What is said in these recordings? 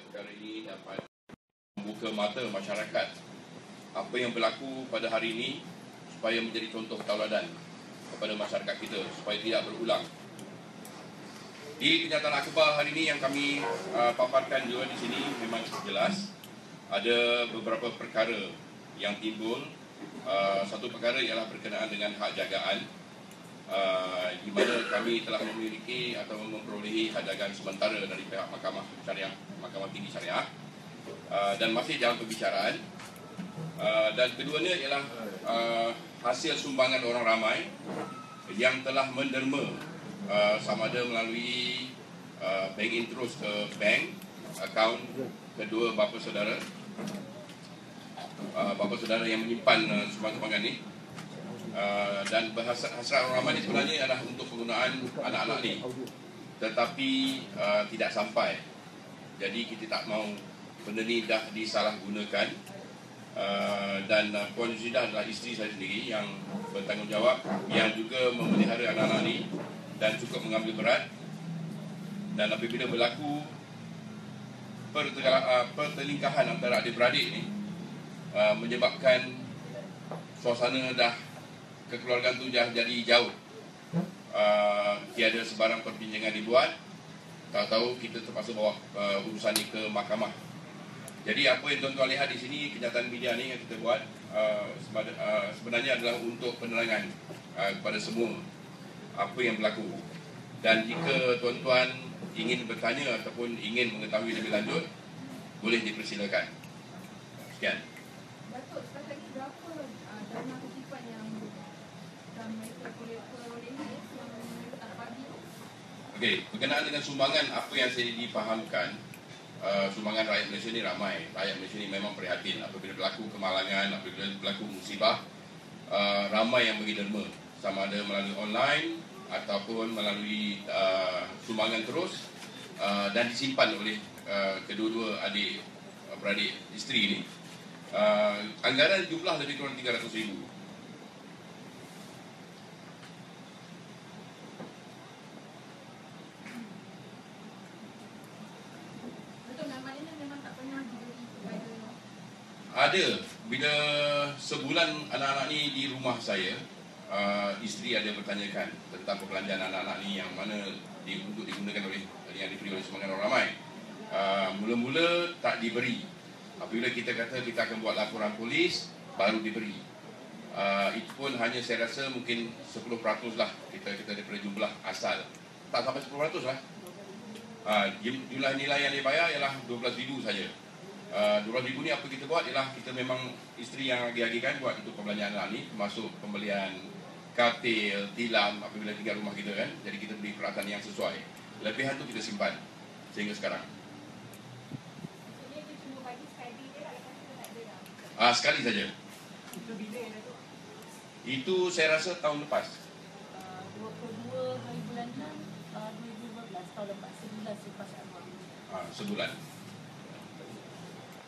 perkara ini dapat membuka mata masyarakat apa yang berlaku pada hari ini supaya menjadi contoh tauladan kepada masyarakat kita supaya tidak berulang. Di kenyataan akhbar hari ini yang kami paparkan juga di sini memang jelas ada beberapa perkara yang timbul. Satu perkara ialah berkenaan dengan hak jagaan, di mana kami telah memiliki atau memperolehi hak jagaan sementara dari pihak Mahkamah Syariah, Mahkamah Tinggi Syariah, dan masih dalam pembicaraan. Dan keduanya ialah hasil sumbangan orang ramai yang telah menderma sama ada melalui bank interest ke bank akaun kedua bapa saudara yang menyimpan sumbangan ini, dan hasrat orang ramai ini sebenarnya adalah untuk penggunaan anak-anak ini, tetapi tidak sampai. Jadi kita tak mahu benda ni dah disalahgunakan, dan Puan Yuzidah adalah isteri saya sendiri yang bertanggungjawab, yang juga memelihara anak-anak ini dan cukup mengambil berat. Dan apabila berlaku pertelingkahan antara adik-beradik ini, menyebabkan suasana dah kekeluargaan tu dah jadi jauh, tiada sebarang perbincangan dibuat, tahu-tahu kita terpaksa bawa urusan ini ke mahkamah. Jadi apa yang tuan-tuan lihat di sini, kenyataan media ni yang kita buat sebenarnya adalah untuk penerangan kepada semua apa yang berlaku. Dan jika tuan-tuan ingin bertanya ataupun ingin mengetahui lebih lanjut, boleh dipersilakan. Sekian. Datuk, sekarang lagi berapa dana kutipan yang mereka perolehi yang mereka tak bagi? Okey, berkenaan dengan sumbangan, apa yang saya difahamkan, sumbangan rakyat Malaysia ni ramai. Rakyat Malaysia ni memang prihatin apabila berlaku kemalangan, apabila berlaku musibah, ramai yang bagi derma, sama ada melalui online ataupun melalui sumbangan terus, dan disimpan oleh kedua-dua adik-beradik isteri ini. Anggaran jumlah lebih kurang 300,000. Betul, namanya memang tak pernah diberi kepada. Ada. Bila sebulan anak-anak ni di rumah saya, isteri ada bertanyakan tentang perbelanjaan anak-anak ni yang mana untuk digunakan oleh yang diberi oleh sumbangan orang ramai. Mula-mula tak diberi. Apabila kita kata kita akan buat laporan polis, baru diberi. Itu pun hanya saya rasa mungkin 10% lah kita daripada jumlah asal. Tak sampai 10% lah. Jumlah nilai yang dibayar ialah 12,000 saja. 12,000 ni apa kita buat ialah kita memang isteri yang agi-agikan buat untuk perbelanjaan anak ni, termasuk pembelian katil, tilam apabila tinggal rumah kita kan. Jadi kita beri peralatan yang sesuai. Lebihan tu kita simpan sehingga sekarang. Maksudnya dia cuma bagi sekali dia lah, lepas tu tak ada dah. Sekali saja. Itu bila yang Datuk? Itu saya rasa tahun lepas. 22 hari bulan 6 2012 tahun lepas, sebulan selepas arwah. Sebulan.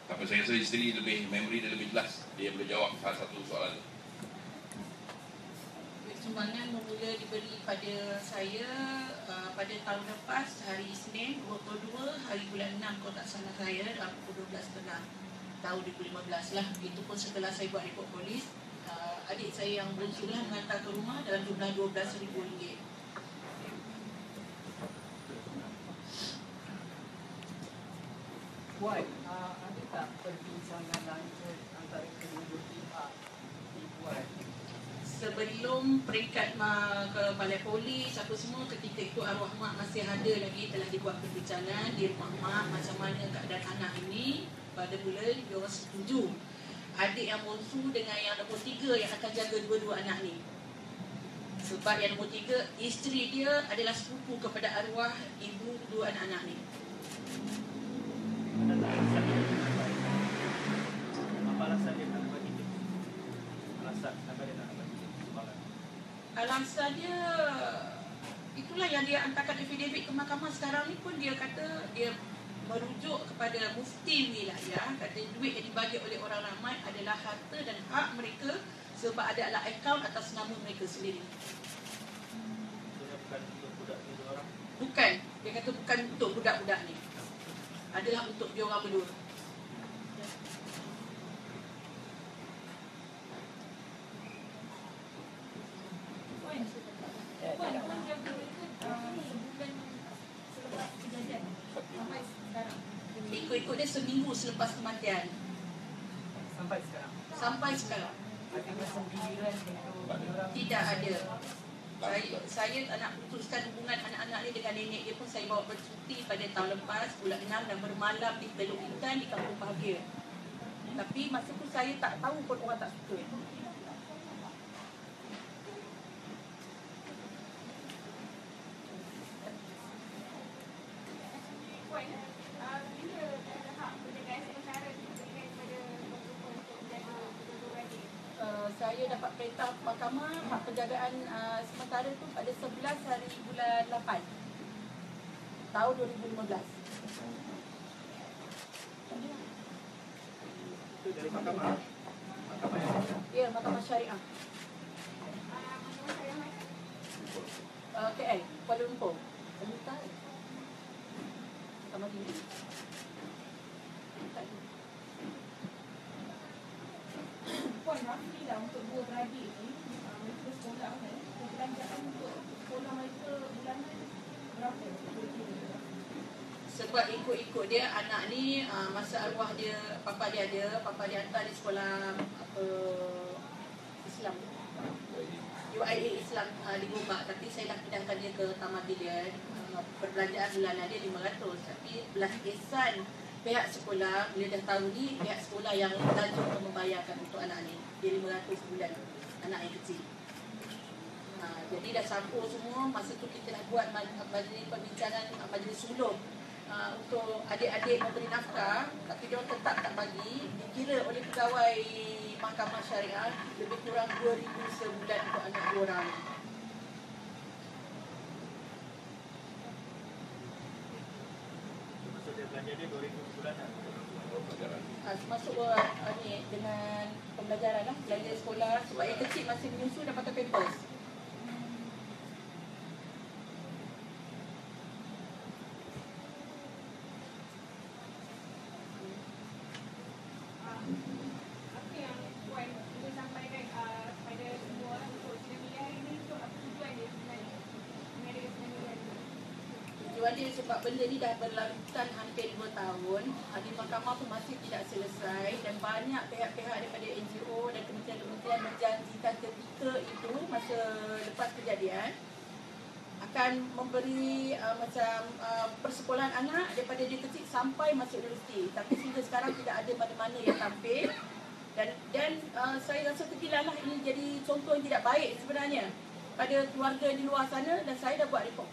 Tapi saya rasa isteri lebih, memori dia lebih jelas. Dia boleh jawab salah satu soalan tu. Sumbangan bermula diberi pada saya pada tahun lepas, hari Isnin 22 hari bulan 6 kotak sana saya dalam pukul 12.30 tahun 2015 lah. Itu pun setelah saya buat report polis, adik saya yang bongsu lah mengantar ke rumah dalam jumlah RM12,000. Puan, ada tak perbincangan lanjut antara kedua-dua pihak dibuat? Sebelum peringkat ke balai polis apa semua, ketika itu arwah mak masih ada lagi, telah dibuat perbincangan di rumah mak macam mana keadaan anak ini. Pada bulan dia orang setuju adik yang bongsu dengan yang nombor 3 yang akan jaga dua-dua anak ni. Sebab yang nombor 3, isteri dia adalah sepupu kepada arwah ibu dua anak-anak ni. Apa alasan dia nak buat itu? Alasan kenapa dia nak buat itu? Alasan dia, itulah yang dia hantarkan affidavit ke mahkamah sekarang ni pun. Dia kata dia merujuk kepada mufti wilayah, kata duit yang dibagi oleh orang ramai adalah harta dan hak mereka sebab adalah akaun atas nama mereka sendiri. Bukan untuk budak ni orang. Bukan, dia kata bukan untuk budak-budak ni. adalah untuk diorang berdua. Puan jaga mereka sebulan selepas kejadian sampai sekarang. Ikut-ikut dia seminggu selepas kematian. Sampai sekarang. Sampai sekarang. Adakah sendirian untuk orang? Tidak ada. Saya tak nak putuskan hubungan anak-anak ni dengan nenek dia pun saya bawa bercuti pada tahun lepas bulan 6 dan bermalam di Teluk Intan di Kampung Bahagia. Tapi masa tu saya tak tahu pun orang tak suka. Puan, bila tahap penjagaan sementara diberikan kepada perempuan untuk menjaga kedua-dua Saya dapat perintah mahkamah hak penjagaan sementara tu pada 11 hari bulan 8 tahun 2015. Itu dari mahkamah. Mahkamah yang Ya, Mahkamah Syariah mahkamah syariah mana? KL, Kuala Lumpur. Sebentar. Mahkamah tinggi. Puan, roughly lah untuk dua beradik ni mereka sekolah kan, perbelanjaan untuk sekolah mereka bulanan berapa? Sebab ikut-ikut dia anak ni masa arwah dia papa dia hantar di sekolah apa Islam UIA Islam di Gombak, tapi saya dah pindahkan dia ke Tamadilian. Perbelanjaan bulanan dia 500, tapi belas kesan pihak sekolah bila dah tahu ni pihak sekolah yang laju untuk membayarkan untuk anak ni dia 500 sebulan anak yang kecil. Jadi dah campur semua. Masa tu kita nak buat majlis perbincangan, majlis sulung untuk adik-adik memberi nafkah, tapi dia tetap tak bagi. Dikira oleh pegawai Mahkamah Syariah lebih kurang 2,000 sebulan untuk anak dua orang. maksud dia belanja dia 2,000 sebulanan. Masuk ni dengan pembelajaran lah, belanja sekolah. Sebab yang kecil masih menyusu dan pakai pampers. Apa yang Puan boleh sampaikan kepada semua orang untuk sinamilian ini untuk apa tujuan dia sebenarnya mengadakan sinamilian ini? Tujuan dia sebab benda ni dah berlarutan hampir 2 tahun. Di mahkamah pun masih tidak selesai dan banyak pihak-pihak daripada NGO dan kementerian-kementerian berjanjikan ketika itu masa lepas kejadian akan memberi persekolahan anak daripada dia kecil sampai masuk universiti. Tapi sehingga sekarang tidak ada mana-mana yang tampil dan saya rasa kegilalah ini jadi contoh yang tidak baik sebenarnya pada keluarga di luar sana. Dan saya dah buat report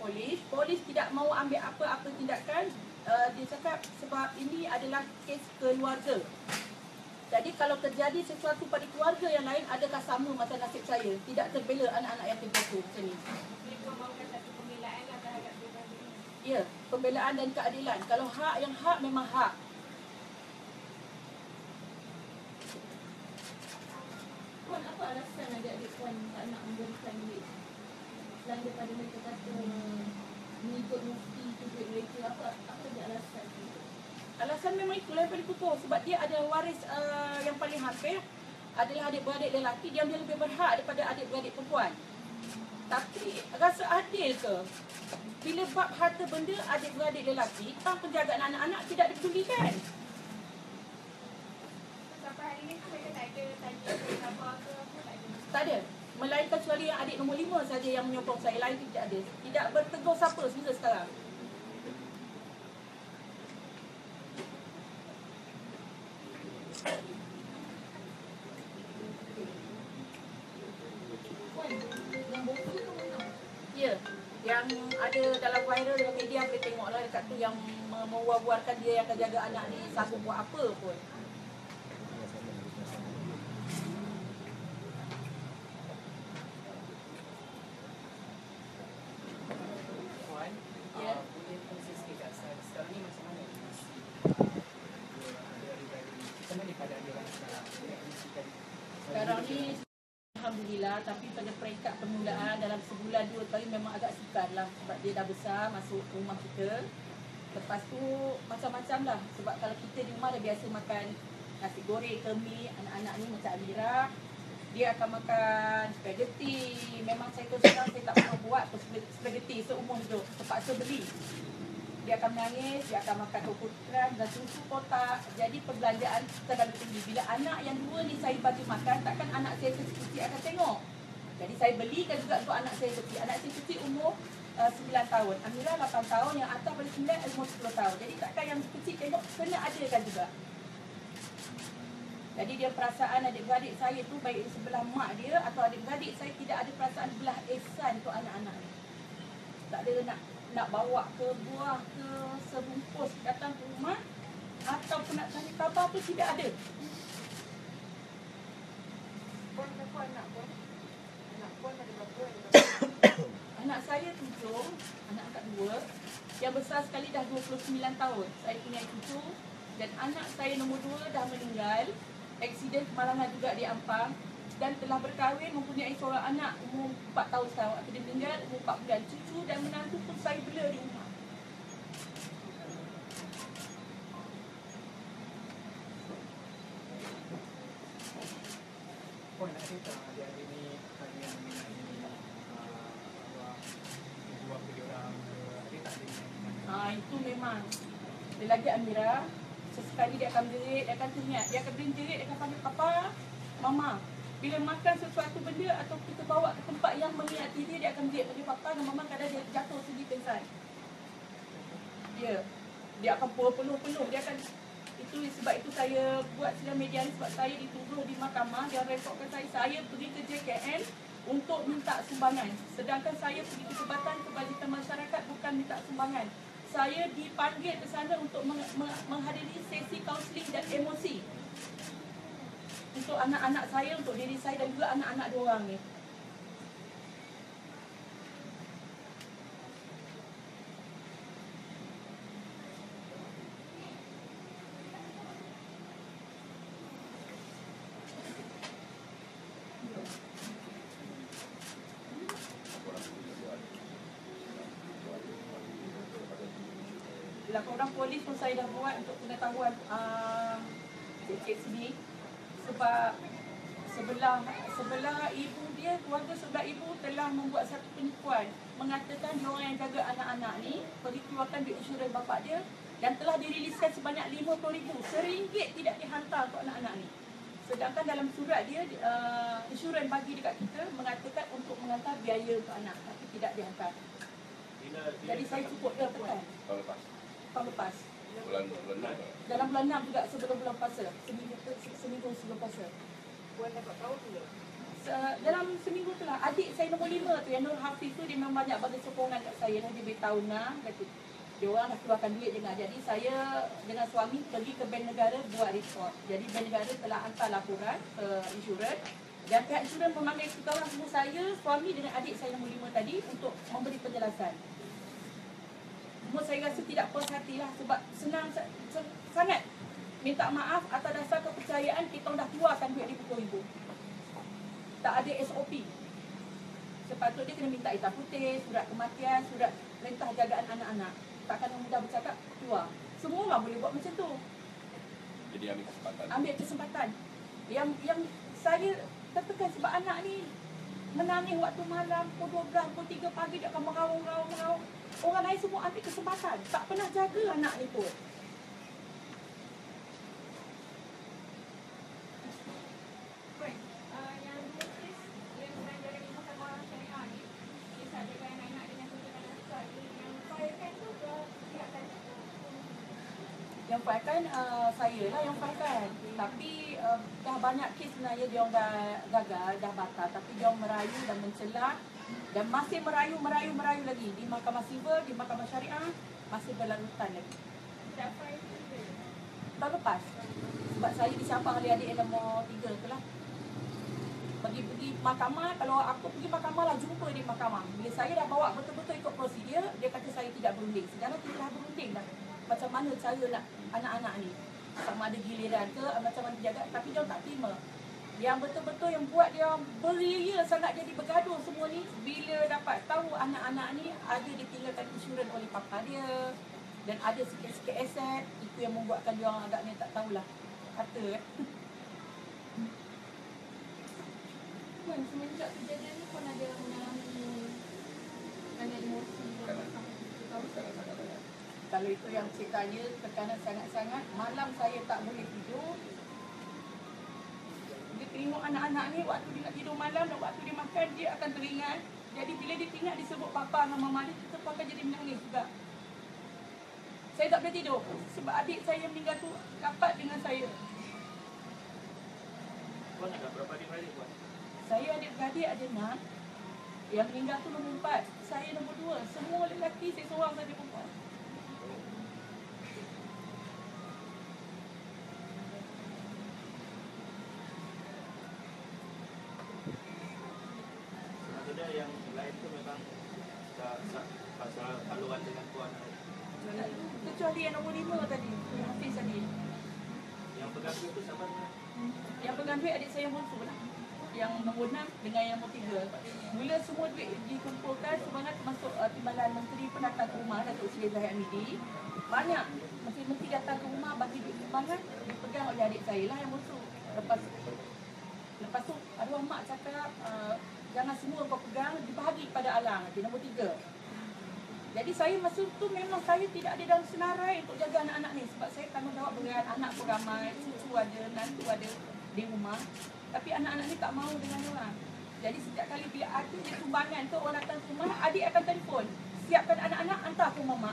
polis tidak mahu ambil apa-apa tindakan. Dia cakap sebab ini adalah kes keluarga. Jadi kalau terjadi sesuatu pada keluarga yang lain, adakah sama macam nasib saya? Tidak terbela anak-anak yang terjatuh macam ni. Mereka mahukan satu pembelaan lah terhadap dua-dua ini. Ya, pembelaan dan keadilan. Kalau hak yang hak memang hak. Puan, apa alasan adik-adik Puan tak nak memberikan duit? Selain daripada mereka kata mengikut mufti itu duit mereka, apa dia alasan? Alasan memang itulah yang paling kukuh. Sebab dia adalah waris yang paling hampir adalah adik-beradik lelaki. Dia lebih berhak daripada adik-beradik perempuan. Tapi rasa adil ke? Bila bab harta benda adik-beradik lelaki, tentang penjagaan anak-anak tidak dipedulikan. Sampai hari ini tu mereka tak ada tanya ke apa ke apa, tak ada. Tak ada. Melainkan kecuali yang adik nombor 5 saja yang menyokong saya. Lain tidak ada. Tidak bertegur siapa sehingga sekarang. Puan, yang bokor tu mana? Ya, yang ada dalam viral dalam media boleh tengoklah dekat tu yang mewar-warkan dia yang akan jaga anak ni sanggup buat apa pun. Puan, Ya. boleh kongsi sikit kat saya sekarang ni macam mana kondisi macam mana keadaan dia orang sekarang? Boleh kongsikan Sekarang ni Alhamdulillah, tapi pada peringkat permulaan dalam sebulan 2 kali memang agak sukar lah sebab dia dah besar masuk rumah kita. Lepas tu macam-macam lah. Sebab kalau kita di rumah dah biasa makan nasi goreng ke mi, anak-anak ni macam Amira, dia akan makan spaghetti. Memang saya terus terang saya tak pernah buat spaghetti seumur hidup. Terpaksa beli. Dia akan menangis, dia akan makan kokoran dan susu kotak. Jadi perbelanjaan terlalu tinggi. Bila anak yang dua ni saya bagi makan, takkan anak saya kecil-kecil akan tengok. Jadi saya belikan juga untuk anak saya kecil. Anak saya kecil umur 9 tahun. Amira 8 tahun, yang atas pada 9 umur 10 tahun. Jadi takkan yang kecil tengok, kena adakan juga. Jadi dia perasaan adik-beradik saya tu baik di sebelah mak dia atau adik-beradik saya tidak ada perasaan belah ihsan untuk anak-anak ni. Tak ada nak bawa ke buah ke sebungkus datang ke rumah ataupun nak cari khabar tu tidak ada. Puan berapa anak puan? Anak puan ada berapa? Anak saya 7, anak angkat 2. Yang besar sekali dah 29 tahun. Saya punya 7 dan anak saya nombor 2 dah meninggal. Aksiden kemalangan juga di Ampang dan telah berkahwin mempunyai seorang anak umur 4 tahun sekarang. Waktu dia meninggal umur 4 bulan. Cucu dan menantu pun saya bela di rumah. Puan nak cerita adik-adik ni tadi yang mengenai arwah ibu bapa dia orang ke, adik tak ada yang Itu memang. Dia lagi Amira, sesekali dia akan jerit, dia akan teringat. Dia akan jerit, dia akan panggil papa, mama. Bila makan sesuatu benda atau kita bawa ke tempat yang melihat dia akan jerit panggil papa dan mama, kadang dia jatuh sendiri pingsan. Dia akan peluh-peluh. Dia akan, itu sebab itu saya buat sidang media ni, sebab saya dituduh di mahkamah. Dia rekodkan saya pergi ke JKN untuk minta sumbangan. Sedangkan saya pergi ke Jabatan Kebajikan Masyarakat bukan minta sumbangan. Saya dipanggil ke sana untuk menghadiri sesi kaunseling dan emosi untuk anak-anak saya, untuk diri saya dan juga anak-anak diorang ni. Laporan polis pun saya dah buat untuk pengetahuan cik sini. Sebab sebelah ibu dia, keluarga sebelah ibu telah membuat satu penipuan, mengatakan dia orang yang jaga anak-anak ni pergi keluarkan duit insurans bapak dia dan telah diriliskan sebanyak 50,000. RM1 tidak dihantar untuk anak-anak ni. Sedangkan dalam surat dia insurans bagi dekat kita mengatakan untuk menghantar biaya untuk anak, tapi tidak dihantar. Jadi saya cukup dia tekan tahun lepas. Bulan Dalam bulan 6 juga, sebelum bulan puasa. Seminggu sebelum puasa. Puan dapat tahu tu tak? Dalam seminggu tu lah. Adik saya nombor 5 tu, yang Nur Hafiz tu, dia memang banyak bagi sokongan kat saya. Dia beritahu kata dia orang dah keluarkan duit dengar. Jadi saya dengan suami pergi ke Bank Negara buat report. Jadi Bank Negara telah hantar laporan ke insurans. Dan pihak insurans memanggil kita orang semua, saya, suami dengan adik saya nombor 5 tadi, untuk memberi penjelasan. Saya rasa tidak puas hati lah, sebab senang sangat minta maaf atas dasar kepercayaan kita dah keluarkan duit RM50,000. Tak ada SOP. Sepatutnya kena minta hitam putih, surat kematian, surat perintah jagaan anak-anak. Takkan mudah bercakap keluar. Semua orang boleh buat macam tu. Jadi ambil kesempatan. Yang saya tertekan sebab anak ni menangis waktu malam, pukul 12, pukul 3 pagi dia akan meraung. Orang lain semua ambil kesempatan. Tak pernah jaga anak ni pun. Puan, yang dua kes yang beranjak di Mahkamah Syariah ni, kisah jaga anak-anak dengan tuntutan asal ni, yang failkan tu ke pihak tadi? Yang failkan saya lah yang failkan. Tapi dah banyak kes sebenarnya dia orang dah gagal, dah batal. Tapi dia orang merayu dan mencela dan masih merayu lagi di Mahkamah Sivil, di Mahkamah Syariah, masih berlarutan lagi. Dah fail tu ke? Tahun lepas. Sebab saya dicampang oleh adik yang nombor 3 tu lah. Pergi mahkamah, kalau aku pergi mahkamah lah, jumpa di mahkamah. Bila saya dah bawa betul-betul ikut prosedur, dia kata saya tidak berunding. Sedangkan kita dah berunding dah. Macam mana cara nak anak-anak ni, sama ada giliran ke, macam mana dijaga, tapi dia tak terima. Yang betul-betul yang buat dia beria sangat jadi bergaduh semua ni, bila dapat tahu anak-anak ni ada ditinggalkan insurans oleh papa dia, Dan ada sikit-sikit aset, itu yang membuatkan dia orang agaknya tak tahulah. Kata Puan, semenjak kejadian ni Puan ada mengalami emosi yang Sangat-sangat. kalau itu yang saya tanya, tekanan sangat-sangat. Malam saya tak boleh tidur. Dia tengok anak-anak ni waktu dia nak tidur malam dan waktu dia makan, dia akan teringat. Jadi bila dia teringat disebut papa dengan mama dia, tetap akan jadi menangis juga. Saya tak boleh tidur sebab adik saya yang meninggal tu rapat dengan saya. Puan ada berapa adik-beradik Puan? Saya adik-beradik ada 6. Yang meninggal tu nombor 4. Saya nombor 2. Semua lelaki, saya seorang saja perempuan. Maksudnya yang lain tu memang pasal haluan dengan Puan. Kecuali yang nombor 5 tadi, yang Hafiz tadi. Yang pegang duit tu siapa sebenarnya? Yang pegang duit adik saya yang bongsu lah. Yang nombor 6 dengan yang nombor 3. Mula semua duit dikumpulkan, sebenarnya termasuk Timbalan Menteri pun datang ke rumah Datuk Seri Zahid Hamidi. Banyak menteri-menteri datang ke rumah bagi duit sumbangan, dipegang oleh adik saya lah yang bongsu. Lepas tu arwah mak cakap jangan semua kau pegang, dibahagi pada Alang, di nombor 3. Jadi saya masa tu memang saya tidak ada dalam senarai untuk jaga anak-anak ni. Sebab saya tanggungjawab berat, anak pun ramai, cucu ada, nantu ada di rumah. Tapi anak-anak ni tak mahu dengan orang. Jadi setiap kali bila ada sumbangan tu orang datang ke rumah, adik akan telefon. Siapkan anak-anak, hantar ke mama.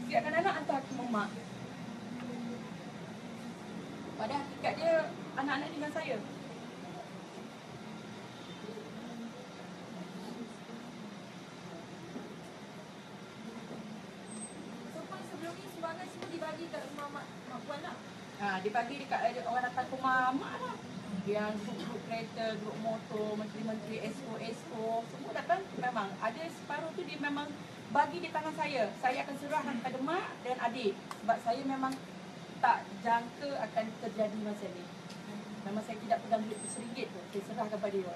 Siapkan anak, hantar ke mama. Pada hakikatnya anak-anak ni dengan saya. sebelum ni sumbangan semua dibagi kat rumah mak Puan lah. Dibagi dekat orang datang ke rumah mak lah. Yang grup kereta, grup motor, menteri-menteri, esko, semua datang. Memang ada separuh tu dia memang bagi di tangan saya. Saya akan serahkan kepada mak dan adik. Sebab saya memang tak jangka akan terjadi masa ni. Memang saya tidak pegang duit RM1 tu. Saya serahkan kepada dia.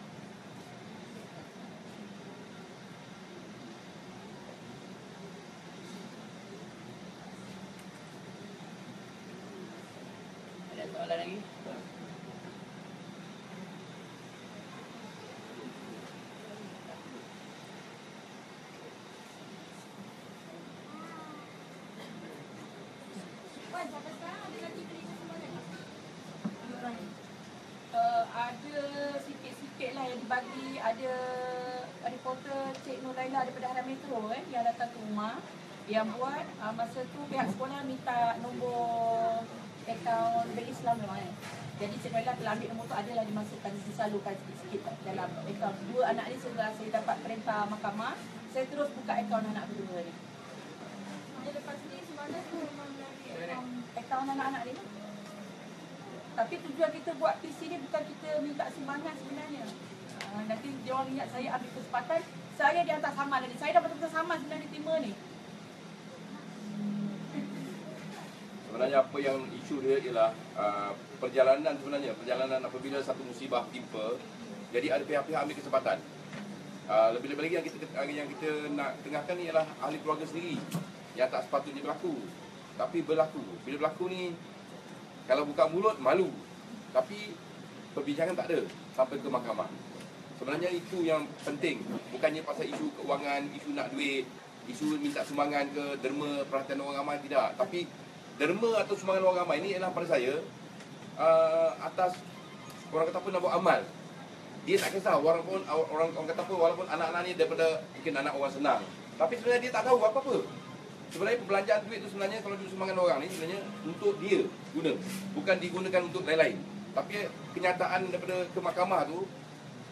Ada soalan lagi? Puan, sampai sekarang ada lagi terima sumbangan tak? Ada sikit-sikit lah yang dibagi. Ada reporter Cik Nur Laila daripada Haram Metro yang datang ke rumah. Yang buat masa tu pihak sekolah minta nombor akaun Bank Islam memang Jadi Cik Nur Laila telah ambil nombor tu, adalah dimasukkan, disalurkan sikit-sikit dalam akaun. 2 anak ni setelah saya dapat perintah mahkamah, saya terus buka akaun anak kedua ni. Dia lepas ni sumbangan tu memang dari Akaun anak-anak ni. Tapi tujuan kita buat PC ni bukan kita minta sumbangan sebenarnya. Nanti dia orang ingat saya ambil kesempatan, saya dihantar saman tadi. Saya dah betul-betul saman sebenarnya terima ni. Sebenarnya apa yang isu dia ialah perjalanan apabila satu musibah timpa, jadi ada pihak-pihak ambil kesempatan. Lebih-lebih lagi yang kita nak tengahkan ni ialah ahli keluarga sendiri yang tak sepatutnya berlaku. Tapi berlaku. Bila berlaku ni, kalau buka mulut, malu. Tapi perbincangan tak ada sampai ke mahkamah. Sebenarnya itu yang penting. Bukannya pasal isu keuangan, isu nak duit, isu minta sumbangan ke, derma perhatian orang ramai, tidak. Tapi derma atau sumbangan orang ramai ni ialah pada saya atas orang kata apa nak buat amal. Dia tak kisah orang kata apa, walaupun anak-anak ni daripada mungkin anak orang senang, tapi sebenarnya dia tak tahu apa-apa. Sebenarnya perbelanjaan duit tu sebenarnya kalau duit sumbangan orang ni sebenarnya untuk dia guna, bukan digunakan untuk lain-lain. Tapi kenyataan daripada ke mahkamah tu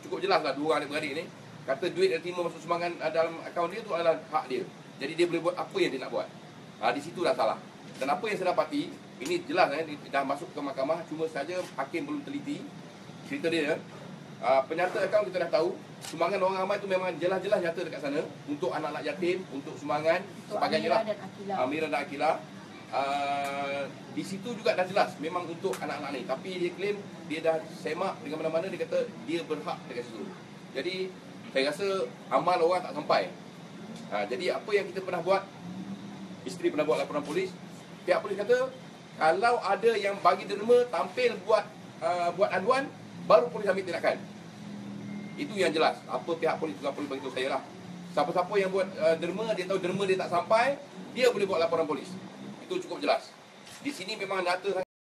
cukup jelas lah, 2 orang adik-beradik ni kata duit yang terima masuk sumbangan dalam akaun dia tu adalah hak dia. Jadi dia boleh buat apa yang dia nak buat. Di situ dah salah. Dan apa yang saya dapati, ini jelas dah masuk ke mahkamah, cuma saja hakim belum teliti cerita dia. Penyata akaun kita dah tahu, sumbangan orang ramai tu memang jelas-jelas nyata dekat sana untuk anak-anak yatim, untuk sumbangan sebagainya lah. Amira dan Akilah. Di situ juga dah jelas memang untuk anak-anak ni. Tapi dia claim dia dah semak dengan mana-mana, dia kata dia berhak dekat situ. Jadi saya rasa amal orang tak sampai. Jadi apa yang kita pernah buat, isteri pernah buat laporan polis. Pihak polis kata kalau ada yang bagi derma tampil buat aduan, baru polis ambil tindakan. Itu yang jelas. Apa pihak polis bagi tahu saya lah. Siapa-siapa yang buat derma, dia tahu derma dia tak sampai, dia boleh buat laporan polis. Itu cukup jelas. Di sini memang nyata